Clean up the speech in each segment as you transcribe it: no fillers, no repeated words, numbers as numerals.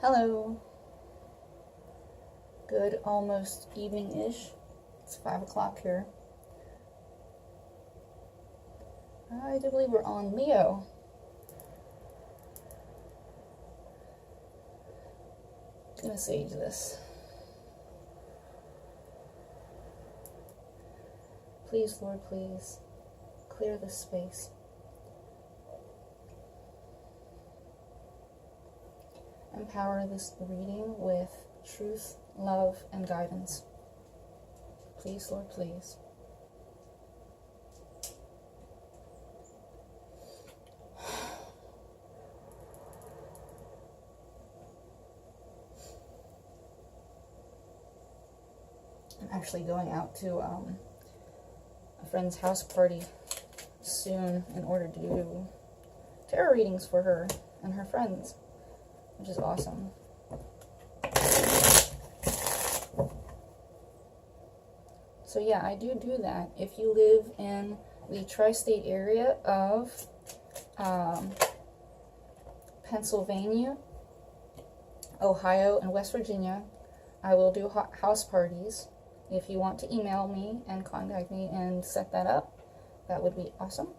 Hello. Good almost evening-ish. It's 5 o'clock here. I do believe we're on Leo. I'm gonna sage this. Please, Lord, please clear this space. Empower this reading with truth, love, and guidance. Please, Lord, please. I'm actually going out to a friend's house party soon in order to do tarot readings for her and her friends, which is awesome. So yeah, I do that. If you live in the tri-state area of Pennsylvania, Ohio, and West Virginia, I will do house parties. If you want to email me and contact me and set that up, that would be awesome.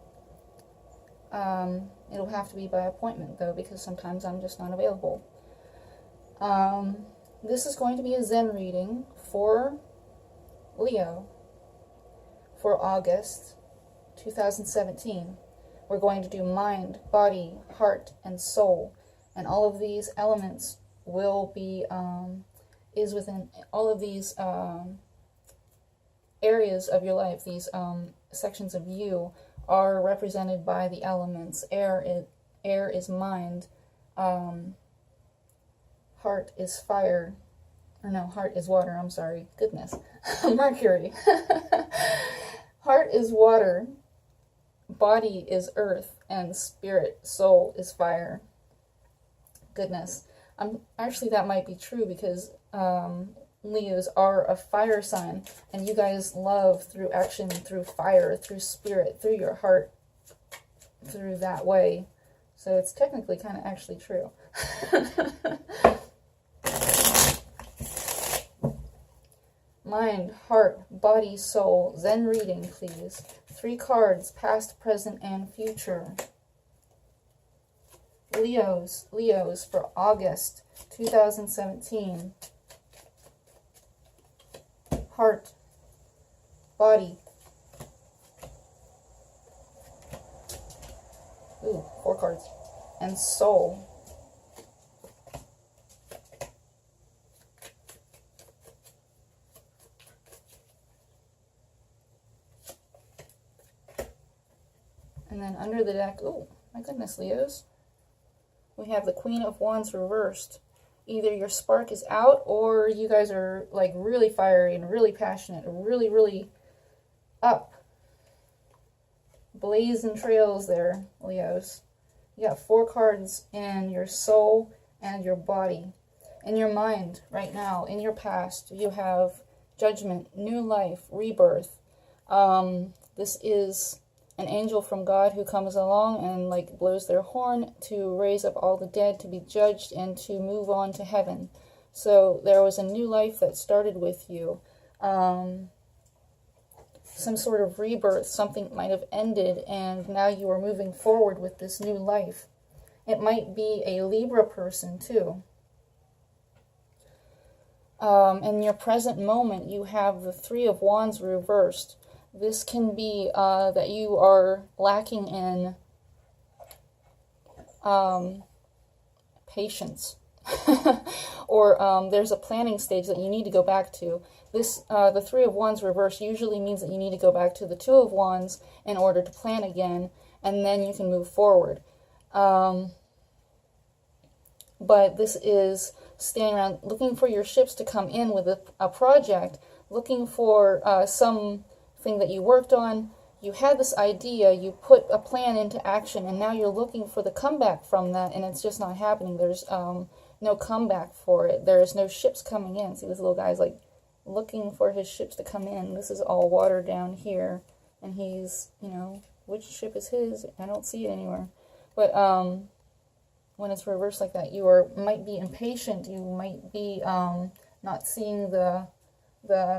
It'll have to be by appointment though, because sometimes I'm just not available. This is going to be a Zen reading for Leo for August 2017. We're going to do mind, body, heart, and soul, and all of these elements will be within all of these areas of your life. These sections of you are represented by the elements. Air is mind. Heart is fire. Or no, heart is water. I'm sorry. Goodness. Mercury. Heart is water. Body is earth. And spirit, soul, is fire. Goodness. Actually, that might be true because Leos are a fire sign, and you guys love through action, through fire, through spirit, through your heart, through that way. So it's technically kind of actually true. Mind, heart, body, soul. Zen reading, please. 3 cards, past, present, and future. Leos for August 2017. Heart, body. Ooh, 4 cards. And soul. And then under the deck, oh my goodness, Leos, we have the Queen of Wands reversed. Either your spark is out, or you guys are like really fiery and really passionate, and really up. Blazing trails there, Leos. You got 4 cards in your soul and your body. In your mind right now, in your past, you have judgment, new life, rebirth. This is an angel from God who comes along and like blows their horn to raise up all the dead to be judged and to move on to heaven. So there was a new life that started with you. Some sort of rebirth, something might have ended, and now you are moving forward with this new life. It might be a Libra person too. In your present moment, you have the 3 of Wands reversed. This can be that you are lacking in patience. Or there's a planning stage that you need to go back to. This, the 3 of Wands reverse usually means that you need to go back to the 2 of Wands in order to plan again, and then you can move forward. But this is standing around looking for your ships to come in with a project, looking for something that you worked on. You had this idea, you put a plan into action, and now you're looking for the comeback from that, and it's just not happening. There's no comeback for it. There's no ships coming in. See, this little guy's like looking for his ships to come in. This is all water down here, and he's, you know, which ship is his? I don't see it anywhere. But when it's reversed like that. You might be impatient. You might be not seeing the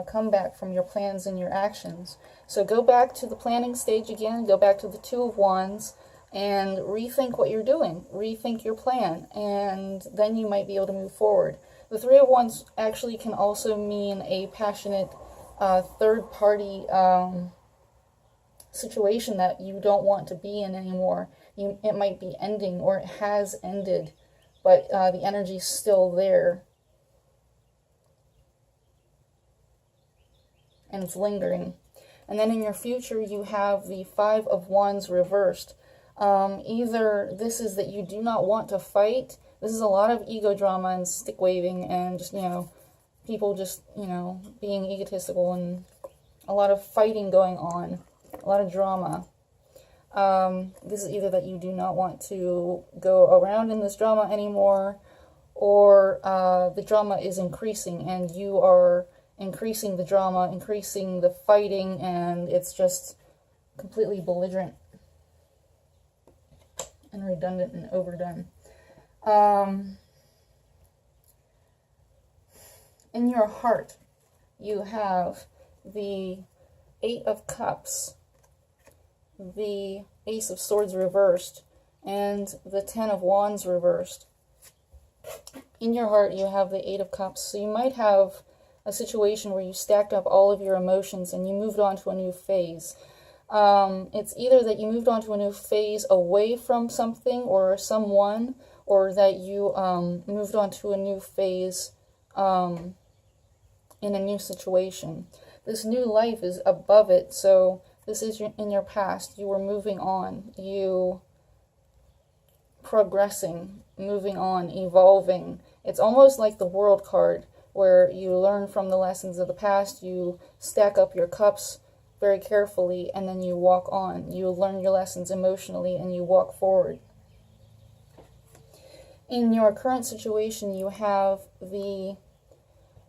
comeback from your plans and your actions. So go back to the planning stage again. Go back to the Two of Wands and rethink what you're doing. Rethink your plan, and then you might be able to move forward. The Three of Wands actually can also mean a passionate third-party situation that you don't want to be in anymore. It might be ending, or it has ended, but the energy's still there. And it's lingering. And then in your future, you have the Five of Wands reversed. Either this is that you do not want to fight. This is a lot of ego drama and stick waving and just, people just, being egotistical, and a lot of fighting going on, a lot of drama. This is either that you do not want to go around in this drama anymore, or the drama is increasing and you are increasing the drama, increasing the fighting, and it's just completely belligerent and redundant and overdone. In your heart, you have the Eight of Cups, the Ace of Swords reversed, and the Ten of Wands reversed. In your heart, you have the Eight of Cups. So you might have a situation where you stacked up all of your emotions and you moved on to a new phase. It's either that you moved on to a new phase away from something or someone, or that you moved on to a new phase in a new situation. This new life is above it, so this is in your past. You were moving on, you progressing, moving on, evolving. It's almost like the World card, where you learn from the lessons of the past, you stack up your cups very carefully, and then you walk on. You learn your lessons emotionally, and you walk forward. In your current situation, you have the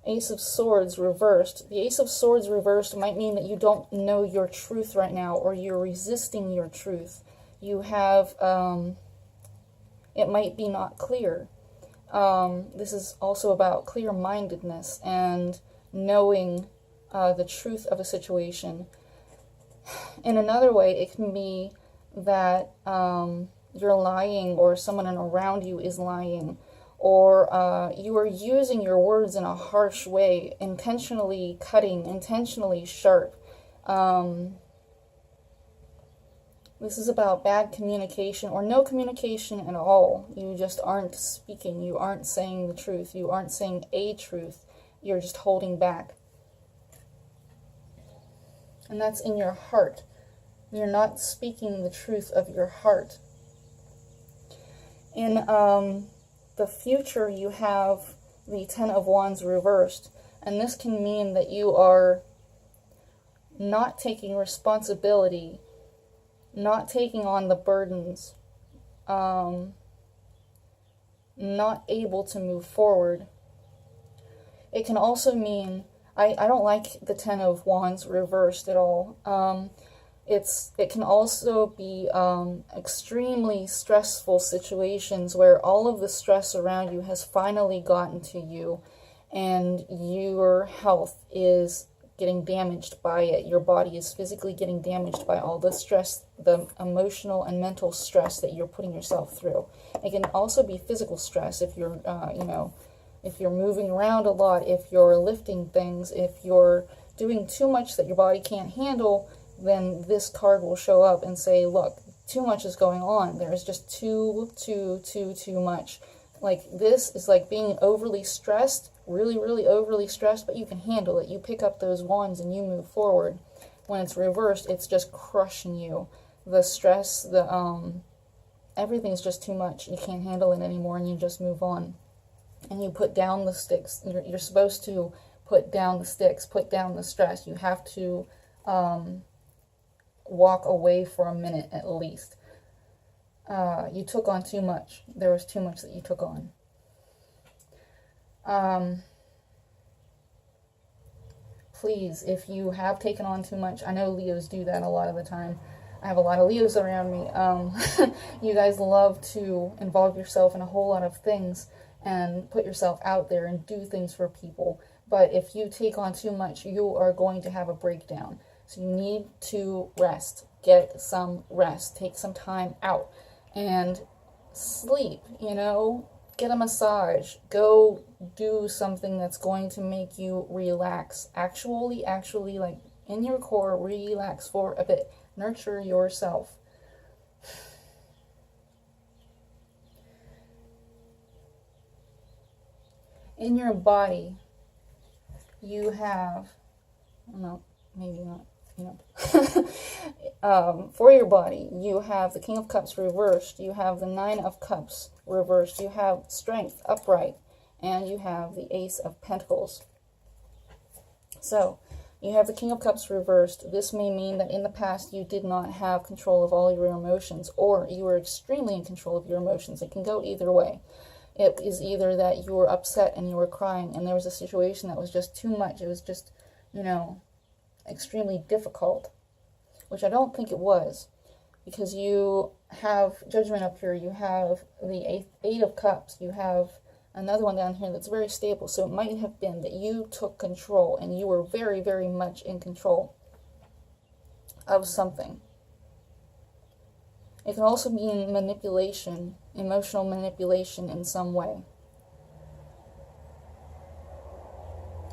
Ace of Swords reversed. The Ace of Swords reversed might mean that you don't know your truth right now, or you're resisting your truth. You have, it might be not clear. This is also about clear-mindedness and knowing the truth of a situation. In another way, it can be that you're lying, or someone around you is lying, or you are using your words in a harsh way, intentionally cutting, intentionally sharp. This is about bad communication, or no communication at all. You just aren't speaking. You aren't saying the truth. You aren't saying a truth. You're just holding back. And that's in your heart. You're not speaking the truth of your heart. In the future, you have the Ten of Wands reversed. And this can mean that you are not taking responsibility, not taking on the burdens, not able to move forward. It can also mean, I don't like the Ten of Wands reversed at all. It can also be extremely stressful situations where all of the stress around you has finally gotten to you, and your health is getting damaged by it. Your body is physically getting damaged by all the stress, the emotional and mental stress that you're putting yourself through. It can also be physical stress if you're, if you're moving around a lot, if you're lifting things, if you're doing too much that your body can't handle, then this card will show up and say, look, too much is going on. There is just too much. Like, this is like being overly stressed, really overly stressed, but you can handle it. You pick up those wands and you move forward. When it's reversed, it's just crushing you. The stress, everything's just too much. You can't handle it anymore, and you just move on. And you put down the sticks. You're supposed to put down the sticks, put down the stress. You have to walk away for a minute at least. You took on too much. There was too much that you took on. Please, if you have taken on too much, I know Leos do that a lot of the time. I have a lot of Leos around me. You guys love to involve yourself in a whole lot of things and put yourself out there and do things for people. But if you take on too much, you are going to have a breakdown. So you need to rest. Get some rest. Take some time out and sleep, you know. Get a massage. Go do something that's going to make you relax. Actually, like in your core, relax for a bit. Nurture yourself. In your body, you have, no, maybe not, you know, for your body, you have the King of Cups reversed, you have the Nine of Cups reversed, you have Strength upright, and you have the Ace of Pentacles. So, you have the King of Cups reversed. This may mean that in the past you did not have control of all your emotions, or you were extremely in control of your emotions. It can go either way. It is either that you were upset and you were crying and there was a situation that was just too much. It was just, you know, extremely difficult, which I don't think it was, because you have Judgment up here. You have the Eight of Cups. You have another one down here that's very stable. So it might have been that you took control and you were very, very much in control of something. It can also mean manipulation, emotional manipulation in some way.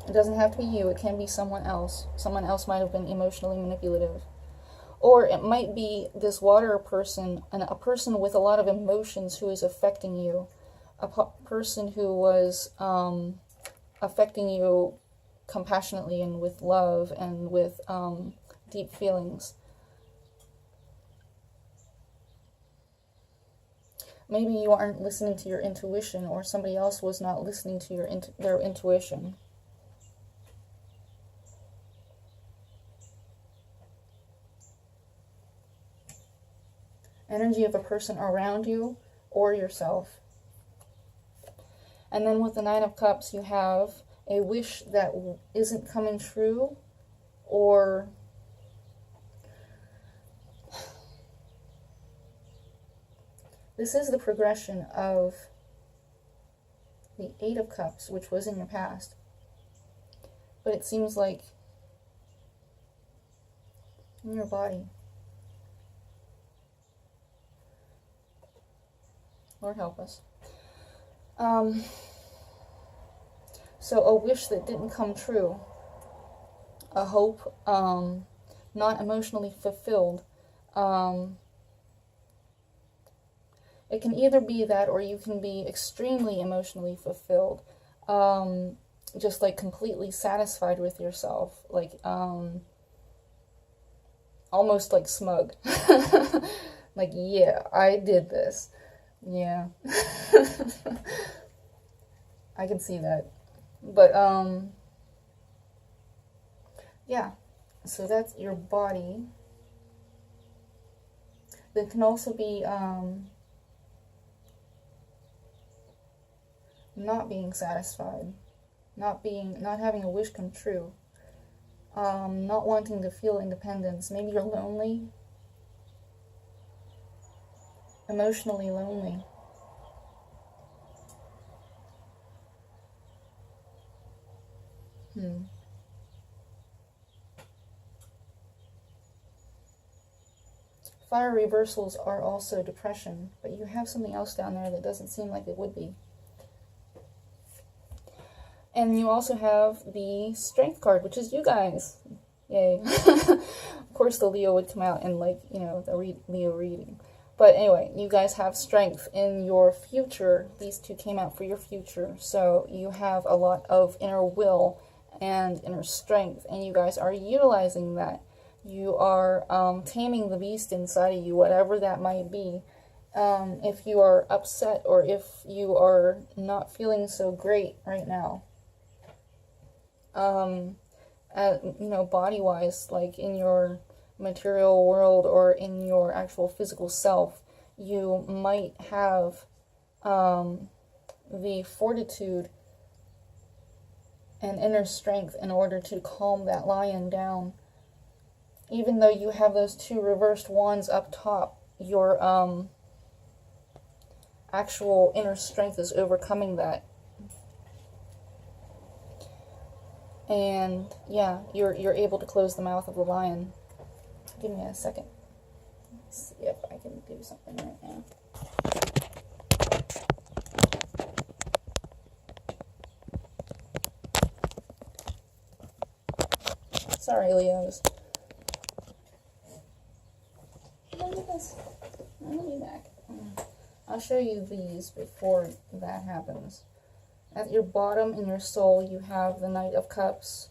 It doesn't have to be you. It can be someone else. Someone else might have been emotionally manipulative. Or it might be this water person, and a person with a lot of emotions who is affecting you. A person who was affecting you compassionately and with love and with deep feelings. Maybe you aren't listening to your intuition, or somebody else was not listening to their intuition. Energy of a person around you or yourself. And then with the Nine of Cups, you have a wish that isn't coming true, or this is the progression of the Eight of Cups, which was in your past. But it seems like in your body. Lord help us. So a wish that didn't come true. A hope not emotionally fulfilled. It can either be that, or you can be extremely emotionally fulfilled. Just like completely satisfied with yourself. Like, almost like smug. Like, yeah, I did this. Yeah. I can see that. But, yeah. So that's your body. There can also be, not being satisfied, not having a wish come true, not wanting to feel independence. Maybe you're lonely, emotionally lonely. Fire reversals are also depression, but you have something else down there that doesn't seem like it would be. And you also have the Strength card, which is you guys. Yay. Of course the Leo would come out and, like, you know, the Leo reading. But anyway, you guys have strength in your future. These two came out for your future. So you have a lot of inner will and inner strength. And you guys are utilizing that. You are taming the beast inside of you, whatever that might be. If you are upset, or if you are not feeling so great right now. You know, body-wise, like in your material world or in your actual physical self, you might have the fortitude and inner strength in order to calm that lion down even though you have those two reversed wands up top, your actual inner strength is overcoming that. And yeah, you're able to close the mouth of the lion. Give me a second. Let's see if I can do something right now. Sorry, Leos. Look at this. I'll be back. I'll show you these before that happens. At your bottom in your soul, you have the Knight of Cups,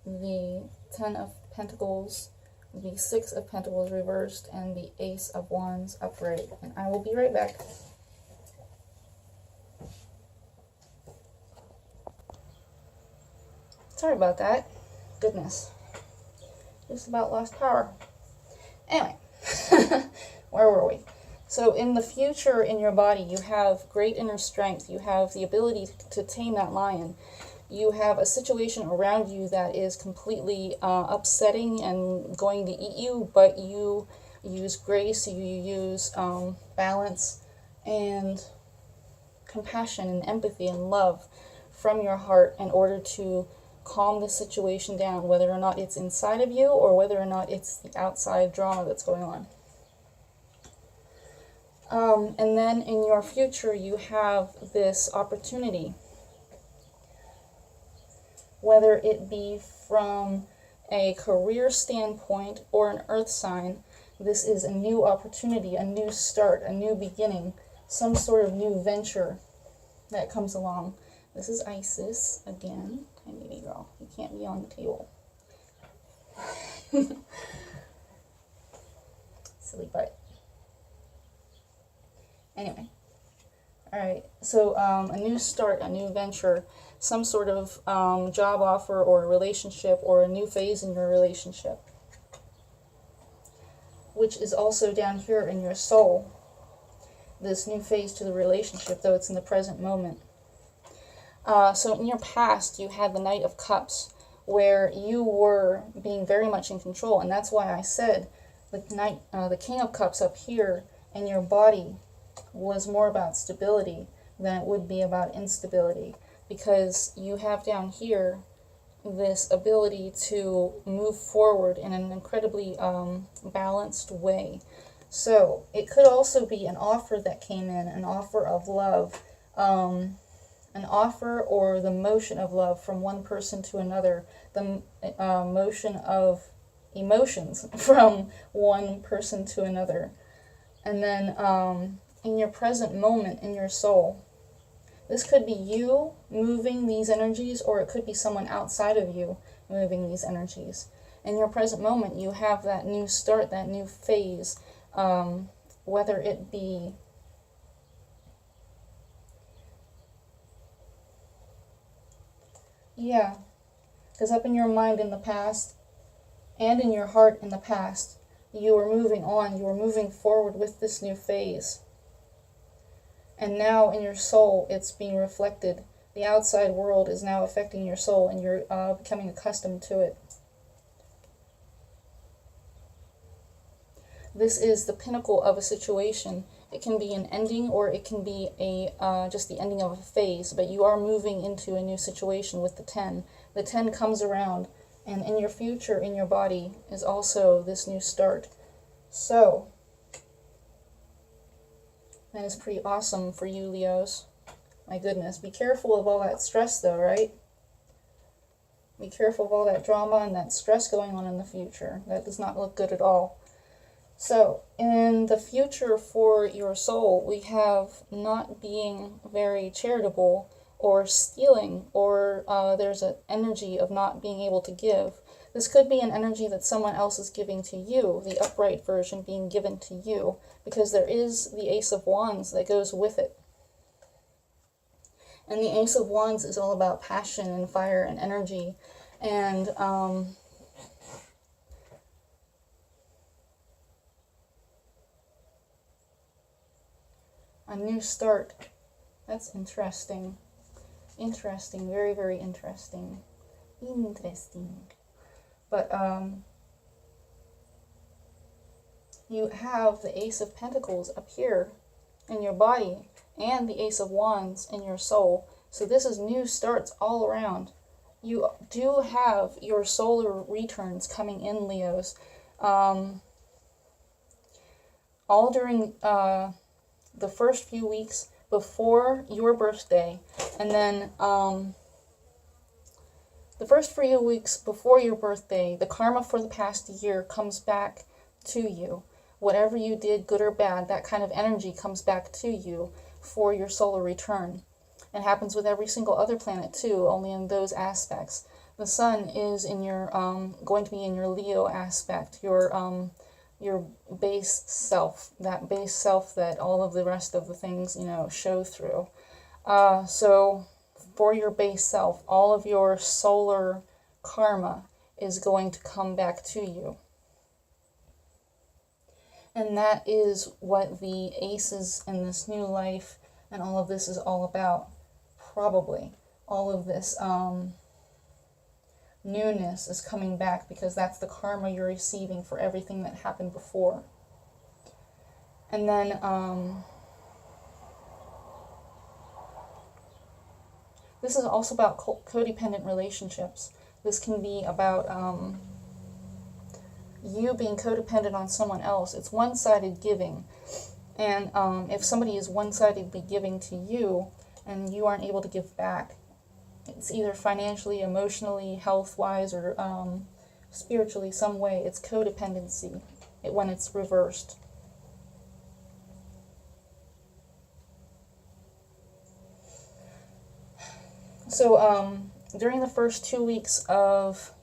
the Ten of Pentacles, the Six of Pentacles reversed, and the Ace of Wands upright. And I will be right back. Sorry about that. Goodness. Just about lost power. Anyway, where were we? So in the future in your body, you have great inner strength. You have the ability to tame that lion. You have a situation around you that is completely upsetting and going to eat you, but you use grace, you use balance and compassion and empathy and love from your heart in order to calm the situation down, whether or not it's inside of you or whether or not it's the outside drama that's going on. And then in your future, you have this opportunity, whether it be from a career standpoint or an earth sign. This is a new opportunity, a new start, a new beginning, some sort of new venture that comes along. This is Isis again. Hi, baby girl. You can't be on the table. Silly butt. Anyway. Alright, so a new start, a new venture, some sort of job offer or a relationship or a new phase in your relationship, which is also down here in your soul, this new phase to the relationship, though it's in the present moment. So in your past, you had the Knight of Cups, where you were being very much in control, and that's why I said the King of Cups up here in your body was more about stability than it would be about instability, because you have down here this ability to move forward in an incredibly balanced way. So it could also be an offer that came in, an offer of love, an offer or the motion of love from one person to another, the motion of emotions from one person to another. And then in your present moment, in your soul, this could be you moving these energies, or it could be someone outside of you moving these energies. In your present moment, you have that new start, that new phase, whether it be because up in your mind in the past and in your heart in the past, you were moving on, you were moving forward with this new phase. And now in your soul, it's being reflected. The outside world is now affecting your soul, and you're becoming accustomed to it. This is the pinnacle of a situation. It can be an ending, or it can be just the ending of a phase, but you are moving into a new situation with the 10. The 10 comes around, and in your future, in your body, is also this new start. So that is pretty awesome for you, Leos. My goodness. Be careful of all that stress, though, right? Be careful of all that drama and that stress going on in the future. That does not look good at all. So, in the future for your soul, we have not being very charitable or stealing, or there's an energy of not being able to give. This could be an energy that someone else is giving to you, the upright version being given to you, because there is the Ace of Wands that goes with it. And the Ace of Wands is all about passion and fire and energy, and a new start. That's interesting. Interesting. Very, very interesting. Interesting. But, you have the Ace of Pentacles up here in your body and the Ace of Wands in your soul. So this is new starts all around. You do have your solar returns coming in, Leos. All during the first few weeks before your birthday, and then the first few weeks before your birthday, the karma for the past year comes back to you. Whatever you did, good or bad, that kind of energy comes back to you for your solar return. It happens with every single other planet too, only in those aspects. The sun is in your going to be in your Leo aspect, your base self, that base self that all of the rest of the things, you know, show through. So for your base self, all of your solar karma is going to come back to you. And that is what the aces in this new life and all of this is all about. Probably all of this newness is coming back because that's the karma you're receiving for everything that happened before. And then this is also about codependent relationships. This can be about you being codependent on someone else. It's one-sided giving. And if somebody is one-sidedly giving to you and you aren't able to give back, it's either financially, emotionally, health-wise, or spiritually, some way. It's codependency when it's reversed. So during the first 2 weeks of,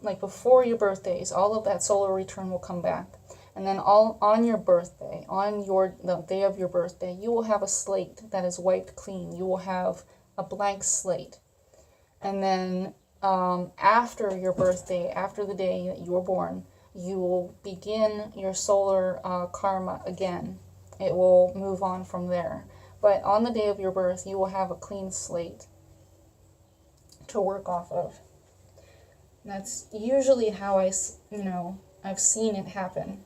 like before your birthdays, all of that solar return will come back. And then all on your birthday, on the day of your birthday, you will have a slate that is wiped clean. You will have a blank slate. And then after your birthday, after the day that you were born, you will begin your solar karma again. It will move on from there. But on the day of your birth, you will have a clean slate to work off of. And that's usually how I've seen it happen.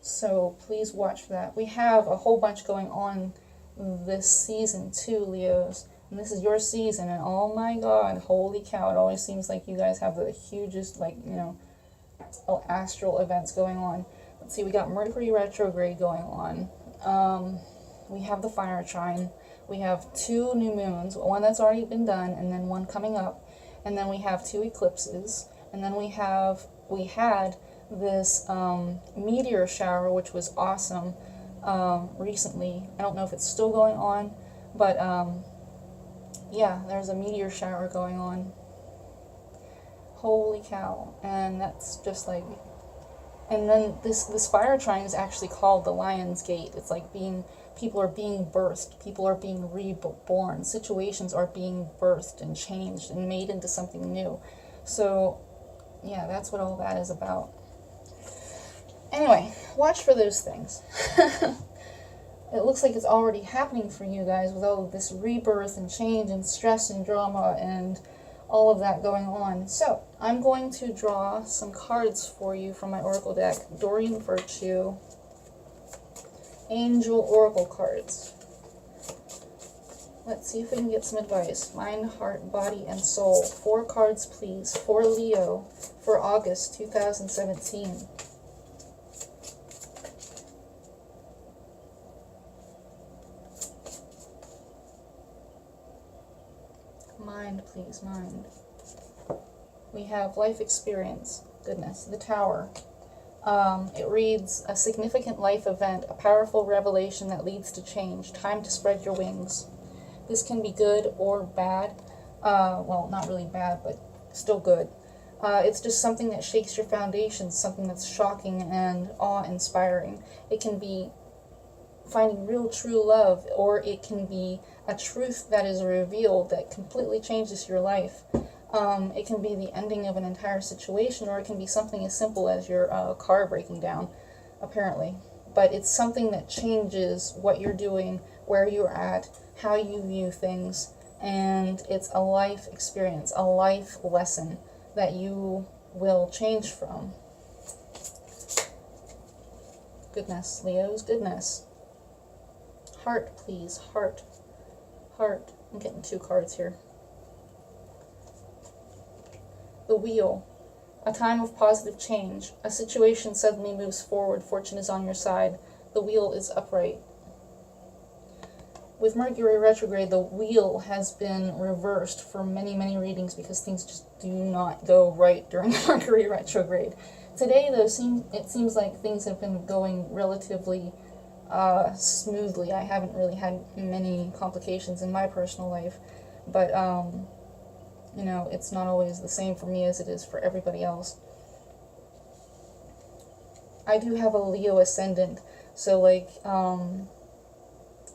So please watch for that. We have a whole bunch going on this season too, Leos. And this is your season, and oh my God, holy cow, it always seems like you guys have the hugest, astral events going on. Let's see, we got Mercury retrograde going on. We have the fire trine. We have 2 new moons, one that's already been done, and then one coming up. And then we have 2 eclipses. And then we had this meteor shower, which was awesome recently. I don't know if it's still going on, but yeah, there's a meteor shower going on. Holy cow. And that's just like, and then this fire trine is actually called the Lion's Gate. It's like people are being birthed, people are being reborn, situations are being birthed and changed and made into something new. So yeah, that's what all that is about. Anyway, watch for those things. It looks like it's already happening for you guys with all of this rebirth and change and stress and drama and all of that going on. So, I'm going to draw some cards for you from my Oracle deck. Doreen Virtue. Angel Oracle cards. Let's see if we can get some advice. Mind, heart, body, and soul. 4 cards, please, for Leo for August 2017. Mind, please, mind. We have life experience. Goodness, the Tower. It reads, a significant life event, a powerful revelation that leads to change. Time to spread your wings. This can be good or bad. Well, not really bad, but still good. It's just something that shakes your foundations, something that's shocking and awe-inspiring. It can be finding real true love, or it can be a truth that is revealed that completely changes your life. It can be the ending of an entire situation, or it can be something as simple as your car breaking down, apparently. But it's something that changes what you're doing, where you're at, how you view things, And it's a life experience, a life lesson that you will change from. Goodness, Leos, goodness. Heart, please, heart. Heart. I'm getting 2 cards here. The Wheel. A time of positive change. A situation suddenly moves forward. Fortune is on your side. The Wheel is upright. With Mercury retrograde, the wheel has been reversed for many, many readings because things just do not go right during Mercury retrograde. Today, though, it seems like things have been going relatively smoothly. I haven't really had many complications in my personal life, but, you know, it's not always the same for me as it is for everybody else. I do have a Leo ascendant, so, like,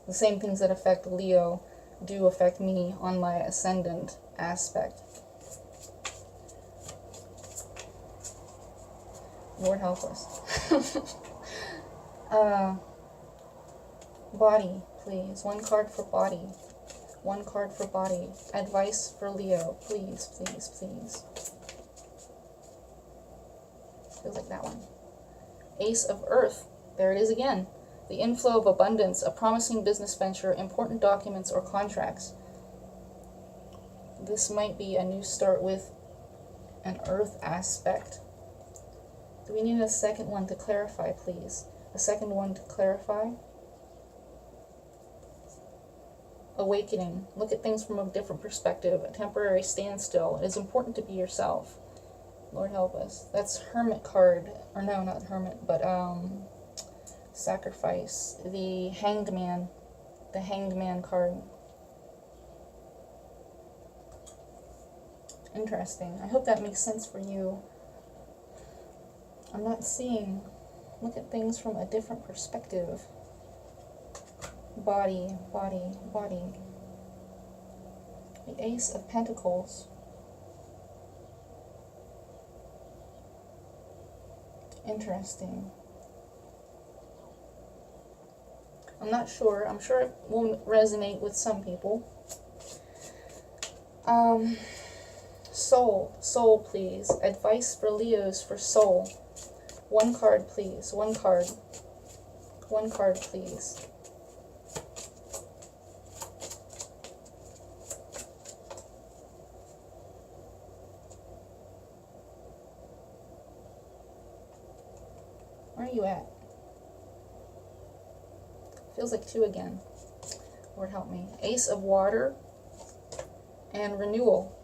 the same things that affect Leo do affect me on my ascendant aspect. Lord help us. Body, please. 1 card for body. 1 card for body. Advice for Leo. Please, please, please. Feels like that one. Ace of Earth. There it is again. The inflow of abundance, a promising business venture, important documents or contracts. This might be a new start with an earth aspect. Do we need a second one to clarify, please? A second one to clarify? Awakening. Look at things from a different perspective. A temporary standstill. It is important to be yourself. Lord help us. That's Hermit card. Or no, not Hermit, but Sacrifice. The Hanged Man. The Hanged Man card. Interesting. I hope that makes sense for you. I'm not seeing. Look at things from a different perspective. Body, body, body. The Ace of Pentacles. Interesting. I'm not sure. I'm sure it will resonate with some people. Soul. Soul, please. Advice for Leos for soul. 1 card, please. 1 card. 1 card, please. Where are you at? Feels like 2 again. Lord help me. Ace of Water and Renewal.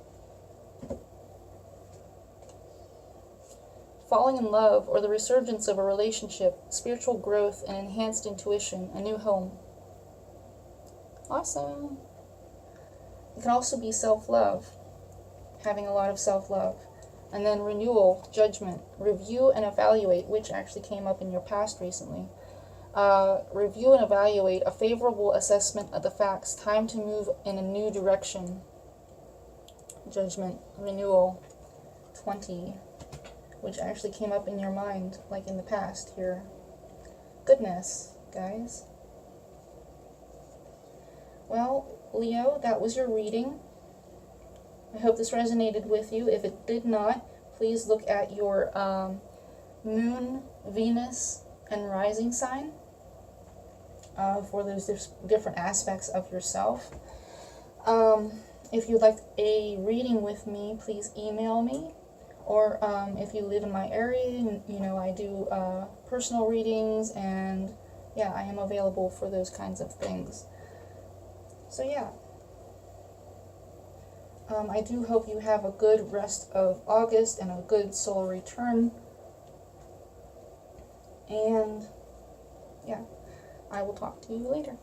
Falling in love or the resurgence of a relationship, spiritual growth and enhanced intuition, a new home. Awesome. It can also be self-love, having a lot of self-love. And then renewal, judgment, review and evaluate, which actually came up in your past recently. Review and evaluate, a favorable assessment of the facts, time to move in a new direction. Judgment, renewal, 20, which actually came up in your mind, like in the past here. Goodness, guys. Well, Leo, that was your reading. I hope this resonated with you. If it did not, please look at your moon, Venus, and rising sign for those different aspects of yourself. If you'd like a reading with me, please email me. Or if you live in my area, you know, I do personal readings, and yeah, I am available for those kinds of things. So yeah. I do hope you have a good rest of August and a good solar return. And yeah, I will talk to you later.